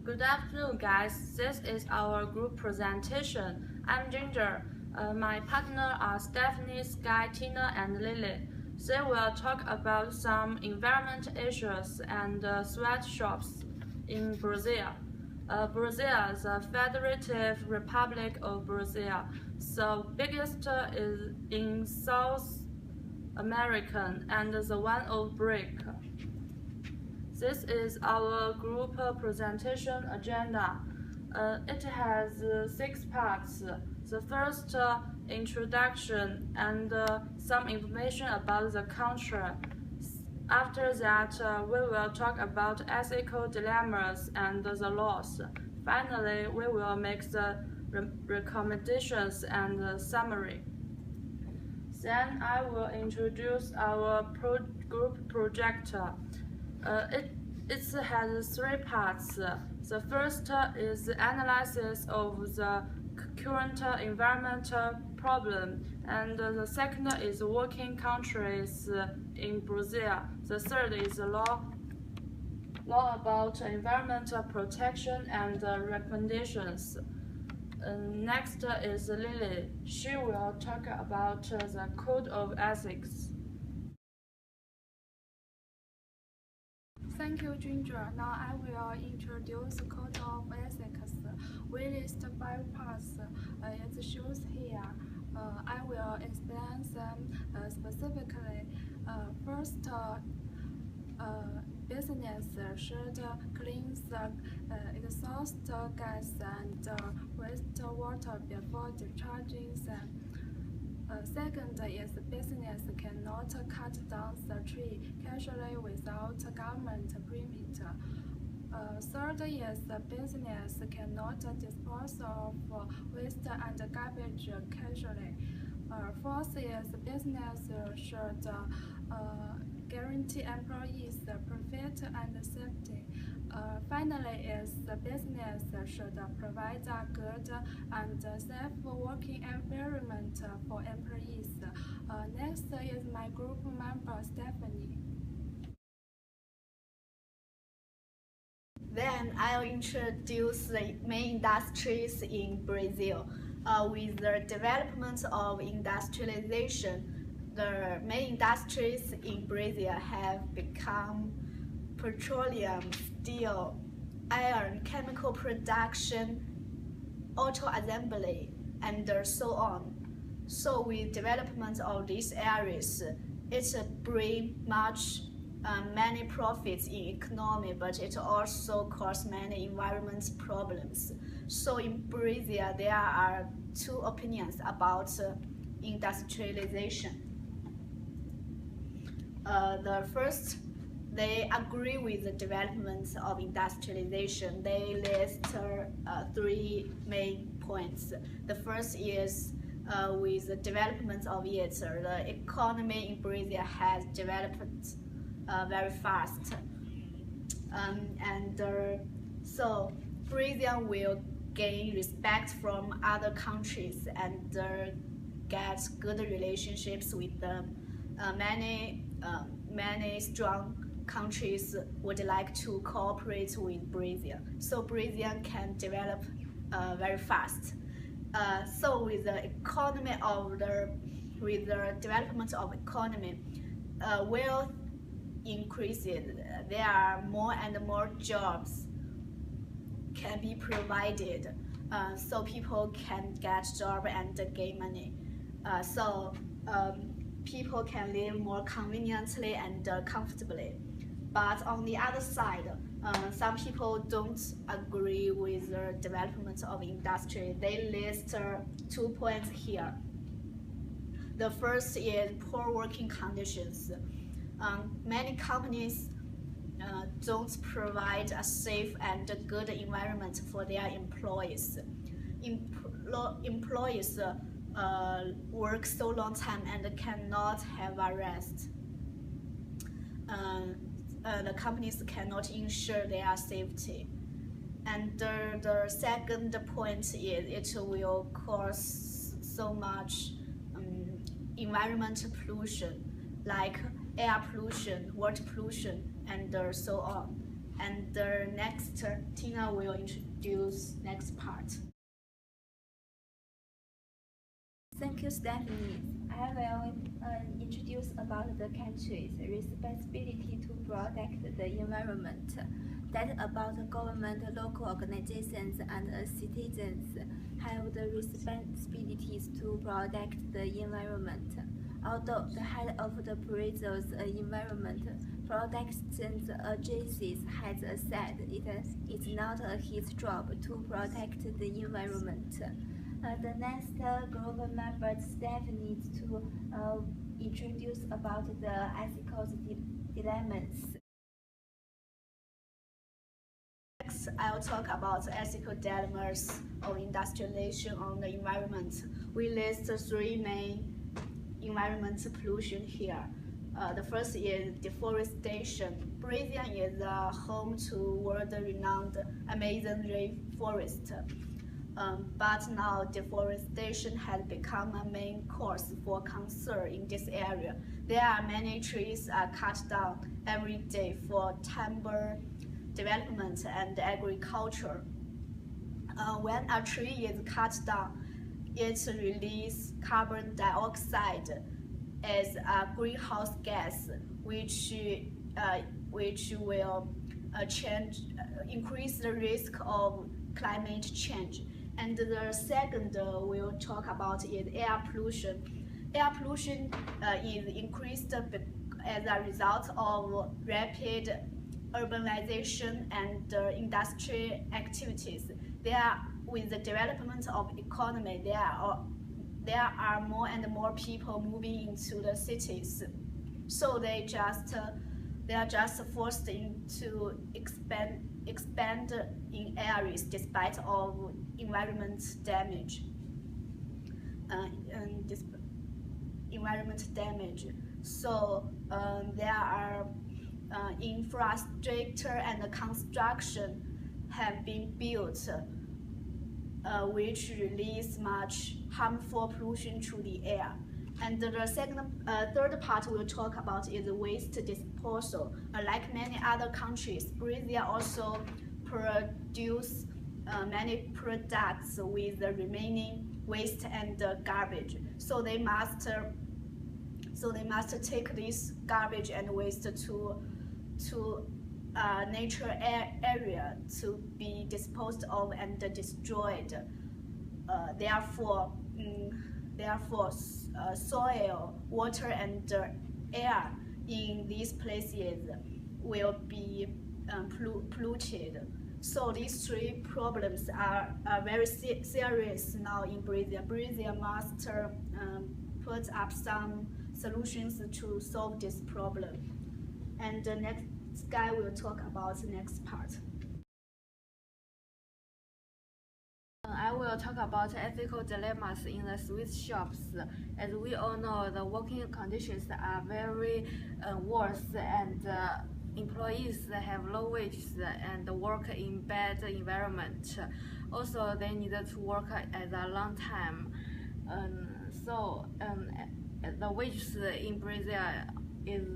Good afternoon, guys. This is our group presentation. I'm Ginger. My partner are Stephanie, Sky, Tina, and Lily. They will talk about some environment issues and sweatshops in Brazil. Brazil is the Federative Republic of Brazil. The biggest is in South America and the one of BRIC. This is our group presentation agenda. It has 6 parts. The first, introduction and some information about the country. After that, we will talk about ethical dilemmas and the laws. Finally, we will make the recommendations and summary. Then I will introduce our group project. It has 3 parts. The first is the analysis of the current environmental problem, and the second is working countries in Brazil. The third is the law about environmental protection and recommendations. Next is Lily. She will talk about the code of ethics. Thank you, Ginger. Now I will introduce the Code of Ethics. We list 5 parts. It shows here. I will explain them specifically. First, business should clean the exhaust gas and wastewater before discharging them. Second is business cannot cut down the tree casually without government permit. Third is business cannot dispose of waste and garbage casually. Fourth is business should guarantee employees profit and safety. Finally, is the business should provide a good and safe working environment for employees. Next is my group member Stephanie. Then I'll introduce the main industries in Brazil. With the development of industrialization, the main industries in Brazil have become petroleum, steel, iron, chemical production, auto assembly, and so on. So with development of these areas, it brings many profits in economy, but it also causes many environment problems. So in Brazil, there are 2 opinions about industrialization. The first, they agree with the development of industrialization. They list 3 main points. The first is with the development of it, the economy in Brazil has developed very fast. So Brazil will gain respect from other countries and get good relationships with them. Many strong countries would like to cooperate with Brazil, so Brazil can develop very fast. So with the development of economy, wealth increases. There are more and more jobs can be provided, so people can get job and gain money. People can live more conveniently and comfortably. But on the other side, some people don't agree with the development of industry. They list 2 points here. The first is poor working conditions. Many companies don't provide a safe and good environment for their employees. Employees work so long time and cannot have a rest. The companies cannot ensure their safety. And the second point is it will cause so much environmental pollution, like air pollution, water pollution, and so on. And next, Tina will introduce next part. Thank you, Stephanie. I will introduce about the country's responsibility to protect the environment. That about government, local organizations, and citizens have the responsibilities to protect the environment. Although the head of the Brazil's environment protection agencies has said it is not his job to protect the environment. The next group member Stephanie to introduce about the ethical dilemmas. Next, I'll talk about ethical dilemmas of industrialization on the environment. We list three main environmental pollution here. The first is deforestation. Brazil is home to world-renowned Amazon rainforest. But now deforestation has become a main cause for concern in this area. There are many trees cut down every day for timber development and agriculture. When a tree is cut down, it releases carbon dioxide as a greenhouse gas, which will increase the risk of climate change. And the second we'll talk about is air pollution. Air pollution is increased as a result of rapid urbanization and industrial activities. With the development of economy, there are more and more people moving into the cities, so they are just forced into expand in areas despite of environment damage. So there are infrastructure and construction have been built, which release much harmful pollution to the air. And the third part we'll talk about is waste disposal. Like many other countries, Brazil also produce many products with the remaining waste and garbage. So they must take this garbage and waste to nature area to be disposed of and destroyed. Therefore, soil, water, and air in these places will be polluted. So these three problems are very serious now in Brazil. Brazil must put up some solutions to solve this problem. And the next guy will talk about the next part. I will talk about ethical dilemmas in the sweet shops. As we all know, the working conditions are very worse, and employees have low wages and work in bad environment. Also, they need to work at a long time. The wages in Brazil is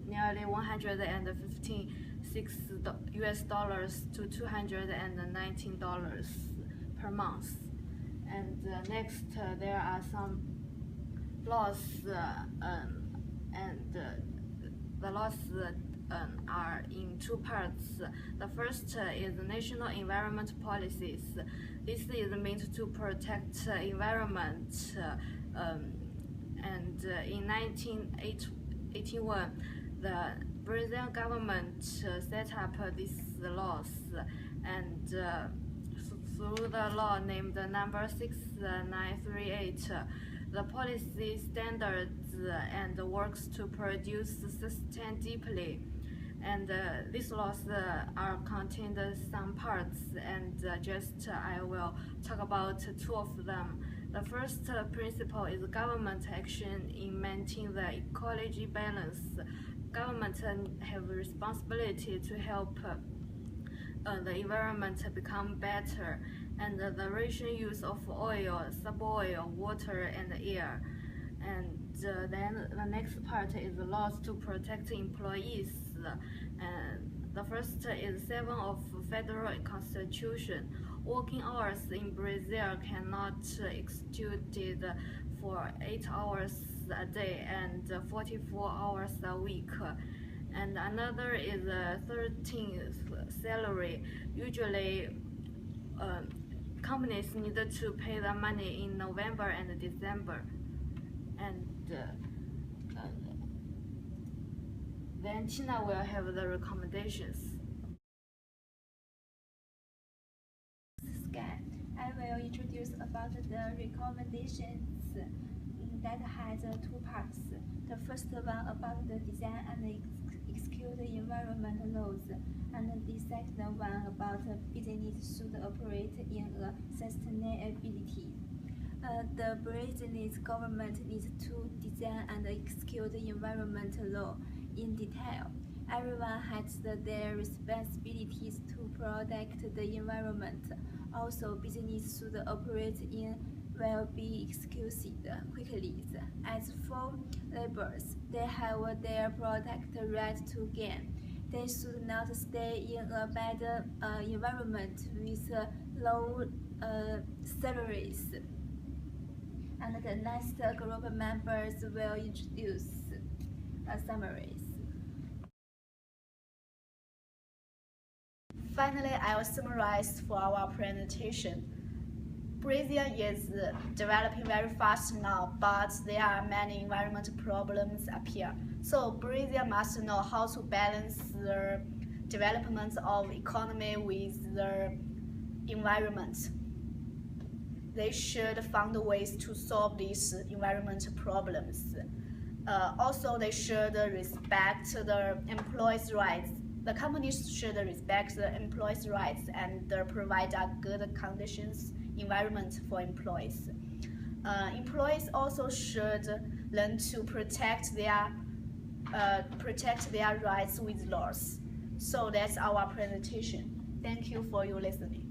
nearly $156 to $219 per month. And next, there are some laws, and the laws are in two parts. The first is national environment policies. This is meant to protect environment. And in 1981, the Brazilian government set up these laws, and through the law named number 6938, the policy standards and works to produce sustainably. And these laws are contained some parts, and I will talk about two of them. The first principle is government action in maintaining the ecology balance. Government have responsibility to help the environment become better, and the ration use of oil, suboil, water, and air. And then the next part is the laws to protect employees. And The first is 7 of Federal Constitution. Working hours in Brazil cannot exceed for 8 hours a day and 44 hours a week. And another is 13th salary. Usually, companies need to pay the money in November and December. And then Tina will have the recommendations. I will introduce about the recommendations that has two parts. The first one about the design and execute environmental laws, and the second one about business should operate in a sustainability. The Brazilian government needs to design and execute environmental law in detail. Everyone has their responsibilities to protect the environment. Also, business should operate in will be executed quickly. As for laborers, they have their product right to gain. They should not stay in a bad environment with low salaries. And the next group members will introduce summaries. Finally, I will summarize for our presentation. Brazil is developing very fast now, but there are many environmental problems appear. So Brazil must know how to balance the development of economy with the environment. They should find ways to solve these environmental problems. Also, they should respect the employees' rights. The companies should respect the employees' rights and provide a good conditions environment for employees. Employees also should learn to protect their rights with laws. So that's our presentation. Thank you for your listening.